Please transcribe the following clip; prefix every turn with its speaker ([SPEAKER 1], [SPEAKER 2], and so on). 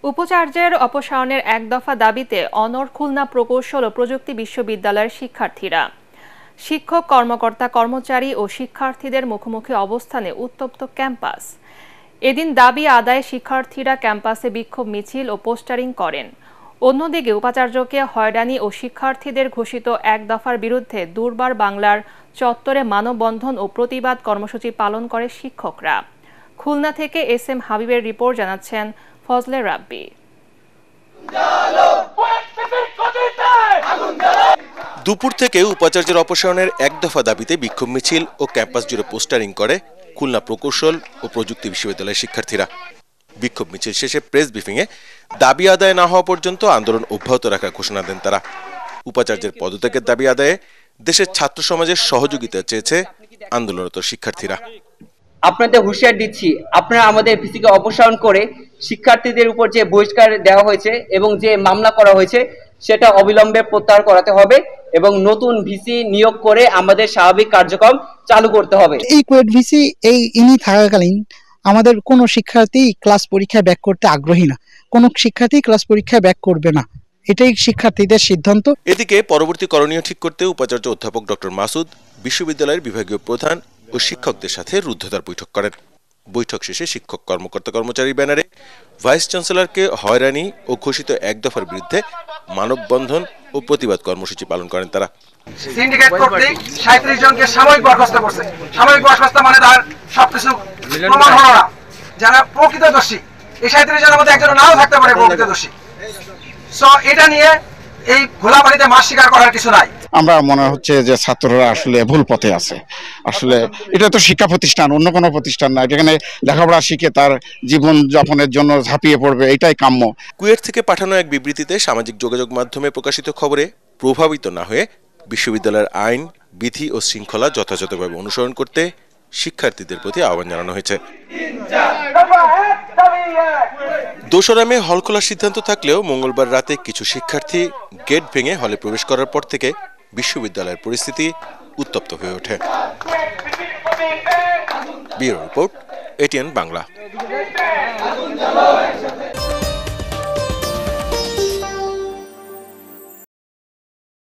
[SPEAKER 1] উপাচার্যের অপসারণের এক দফা দাবিতে অনড় খুলনা প্রকৌশল ও প্রযুক্তি বিশ্ববিদ্যালয়ের শিক্ষার্থীরা। শিক্ষক, কর্মকর্তা, কর্মচারী ও শিক্ষার্থীদের মুখোমুখি অবস্থানে উত্তপ্ত ক্যাম্পাস। এদিন দাবি আদায়ে শিক্ষার্থীরা ক্যাম্পাসে বিক্ষোভ মিছিল ও পোস্টারিং করেন। অন্যদিকে উপাচার্যকে হয়রানি ও শিক্ষার্থীদের ঘোষিত এক দফার বিরুদ্ধে দুর্বার বাংলার চত্বরে মানববন্ধন ও প্রতিবাদ কর্মসূচি পালন করে শিক্ষকরা। খুলনা থেকে এস.এম. হাবিবের রিপোর্ট, জানাচ্ছেন ফজলে রাব্বি।
[SPEAKER 2] দুপুর থেকে উপাচার্যের অপসারণের এক দফা দাবিতে বিক্ষোভ মিছিল ও ক্যাম্পাস জুড়ে পোস্টারিং করে খুলনা প্রকৌশল ও প্রযুক্তি বিশ্ববিদ্যালয়ের শিক্ষার্থীরা। বিক্ষোভ মিছিল শেষে প্রেস ব্রিফিংয়ে দাবি আদায় না হওয়া পর্যন্ত আন্দোলন অব্যাহত রাখার ঘোষণা দেন তারা। উপাচার্যের পদত্যাগের দাবি আদায়ে দেশের ছাত্র সমাজের সহযোগিতা চেয়েছে আন্দোলনরত শিক্ষার্থীরা।
[SPEAKER 3] আপনাদের হুঁশিয়ার দিচ্ছি, আপনারা আমাদের ভিসিকে অপসারণ করে শিক্ষার্থীদের উপর যে বহিষ্কার দেওয়া হয়েছে এবং যে মামলা করা হয়েছে সেটা অবিলম্বে প্রত্যাহার করাতে হবে এবং নতুন ভিসি নিয়োগ করে আমাদের স্বাভাবিক কার্যক্রম চালু করতে হবে।
[SPEAKER 4] এই কুয়েট ভিসি ইনি থাকাকালীন আমাদের কোনো শিক্ষার্থী ক্লাস পরীক্ষায় ব্যাক করতে আগ্রহী না, কোনো শিক্ষার্থী ক্লাস পরীক্ষায় ব্যাক করবে না, এটাই শিক্ষার্থীদের সিদ্ধান্ত।
[SPEAKER 2] এদিকে পরবর্তী করণীয় ঠিক করতে উপাচার্য অধ্যাপক ডক্টর মাসুদ বিশ্ববিদ্যালয়ের বিভাগীয় প্রধান ও শিক্ষকদের সাথে রুদ্ধদ্বার বৈঠক করেন। বৈঠক শেষে শিক্ষক, কর্মকর্তা, কর্মচারী ব্যানারে ভাইস চ্যান্সেলরকে হয়রানি ও ঘোষিত এক দফার বিরুদ্ধে মানববন্ধন ও প্রতিবাদ কর্মসূচি পালন করেন তারা।
[SPEAKER 5] সিন্ডিকেট কর্তৃক ৩৭ জনকে সাময়িক বরখাস্ত করছে। সাময়িক বরখাস্ত মানে তার সবকিছু প্রমাণ হলো না। যারা প্রকৃত দোষী, এই ৩৭ জনের মধ্যে একজন নাও থাকতে পারে প্রকৃত দোষী। সো এটা নিয়ে এই ঘোলাপানিতে মাছ শিকার করার কিছু নাই।
[SPEAKER 6] আমরা মনে হচ্ছে যে ছাত্ররা আসলে ভুল পথে আছে। আসলে এটা তো শিক্ষা প্রতিষ্ঠান, অন্য কোনো প্রতিষ্ঠান না, যেখানে লেখাপড়া শিখে তার জীবন যাপনের জন্য ঝাঁপিয়ে পড়বে, এটাই কাম্য।
[SPEAKER 2] কুয়েট থেকে পাঠানো এক বিবৃতিতে সামাজিক যোগাযোগ মাধ্যমে প্রকাশিত খবরে প্রভাবিত না হয়ে বিশ্ববিদ্যালয়ের আইন, বিধি ও শৃঙ্খলা যথাযথভাবে অনুসরণ করতে শিক্ষার্থীদের প্রতি আহ্বান জানানো হয়েছে। দোসরা মে হল খোলার সিদ্ধান্ত থাকলেও মঙ্গলবার রাতে কিছু শিক্ষার্থী গেট ভেঙে হলে প্রবেশ করার পর থেকে বিশ্ববিদ্যালয়ের পরিস্থিতি উত্তপ্ত হয়ে ওঠে। Bureau report, ATN Bangla.